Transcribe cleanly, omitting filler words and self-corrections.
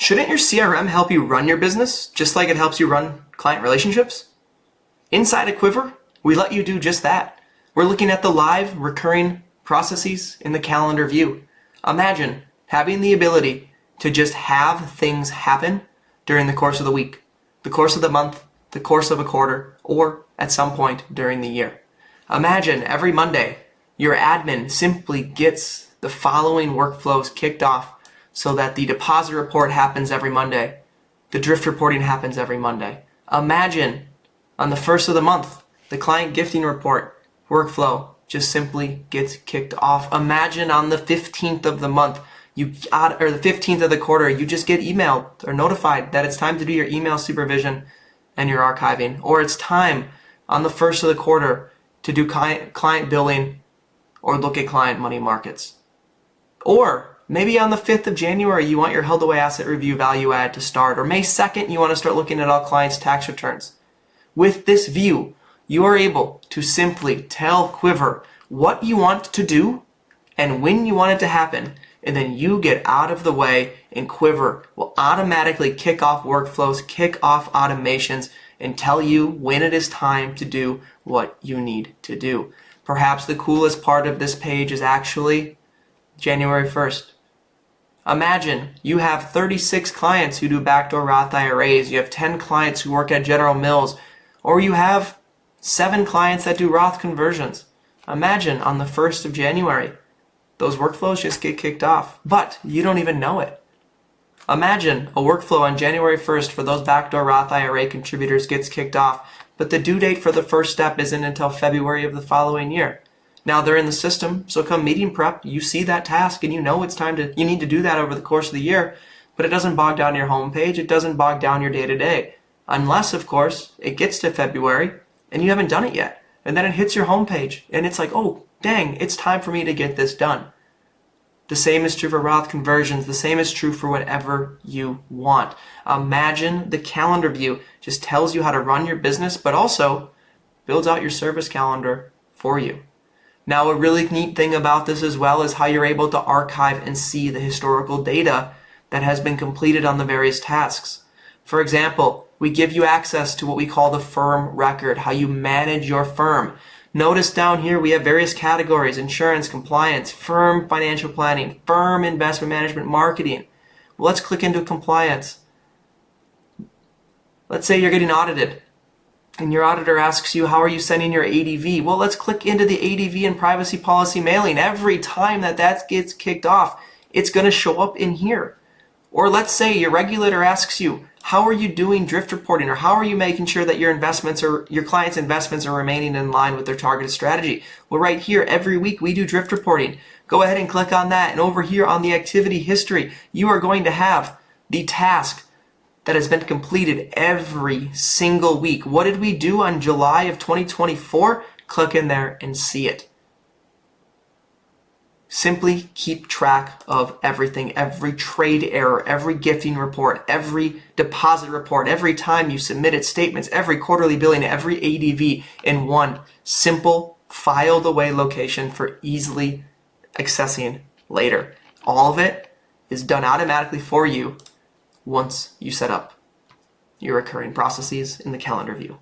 Shouldn't your CRM help you run your business just like it helps you run client relationships? Inside of Quivr, we let you do just that. We're looking at the live, recurring processes in the calendar view. Imagine having the ability to just have things happen during the course of the week, the course of the month, the course of a quarter, or at some point during the year. Imagine every Monday, your admin simply gets the following workflows kicked off so that the deposit report happens every Monday. The drift reporting happens every Monday. Imagine on the first of the month, the client gifting report workflow just simply gets kicked off. Imagine on the 15th of the month, or the 15th of the quarter, you just get emailed or notified that it's time to do your email supervision and your archiving. Or it's time on the first of the quarter to do client billing or look at client money markets. Or maybe on the 5th of January, you want your held away asset review value add to start. Or May 2nd, you want to start looking at all clients' tax returns. With this view, you are able to simply tell Quivr what you want to do and when you want it to happen, and then you get out of the way, and Quivr will automatically kick off workflows, kick off automations, and tell you when it is time to do what you need to do. Perhaps the coolest part of this page is actually January 1st. Imagine you have 36 clients who do backdoor Roth IRAs, you have 10 clients who work at General Mills, or you have 7 clients that do Roth conversions. Imagine on the 1st of January, those workflows just get kicked off, but you don't even know it. Imagine a workflow on January 1st for those backdoor Roth IRA contributors gets kicked off, but the due date for the first step isn't until February of the following year. Now they're in the system, so come meeting prep, you see that task and you know you need to do that over the course of the year, but it doesn't bog down your homepage, it doesn't bog down your day-to-day. Unless, of course, it gets to February and you haven't done it yet. And then it hits your homepage and it's like, oh, dang, it's time for me to get this done. The same is true for Roth conversions. The same is true for whatever you want. Imagine the calendar view just tells you how to run your business, but also builds out your service calendar for you. Now, a really neat thing about this as well is how you're able to archive and see the historical data that has been completed on the various tasks. For example, we give you access to what we call the firm record, how you manage your firm. Notice down here we have various categories: insurance, compliance, firm financial planning, firm investment management, marketing. Well, let's click into compliance. Let's say you're getting audited and your auditor asks you, how are you sending your ADV? Well, let's click into the ADV and privacy policy mailing. Every time that gets kicked off, it's going to show up in here. Or let's say your regulator asks you, how are you doing drift reporting, or how are you making sure that your clients' investments are remaining in line with their targeted strategy? Well, right here, every week we do drift reporting. Go ahead and click on that, and over here on the activity history, you are going to have the task that has been completed every single week. What did we do on July of 2024? Click in there and see it. Simply keep track of everything, every trade error, every gifting report, every deposit report, every time you submitted statements, every quarterly billing, every ADV in one simple filed away location for easily accessing later. All of it is done automatically for you once you set up your recurring processes in the calendar view.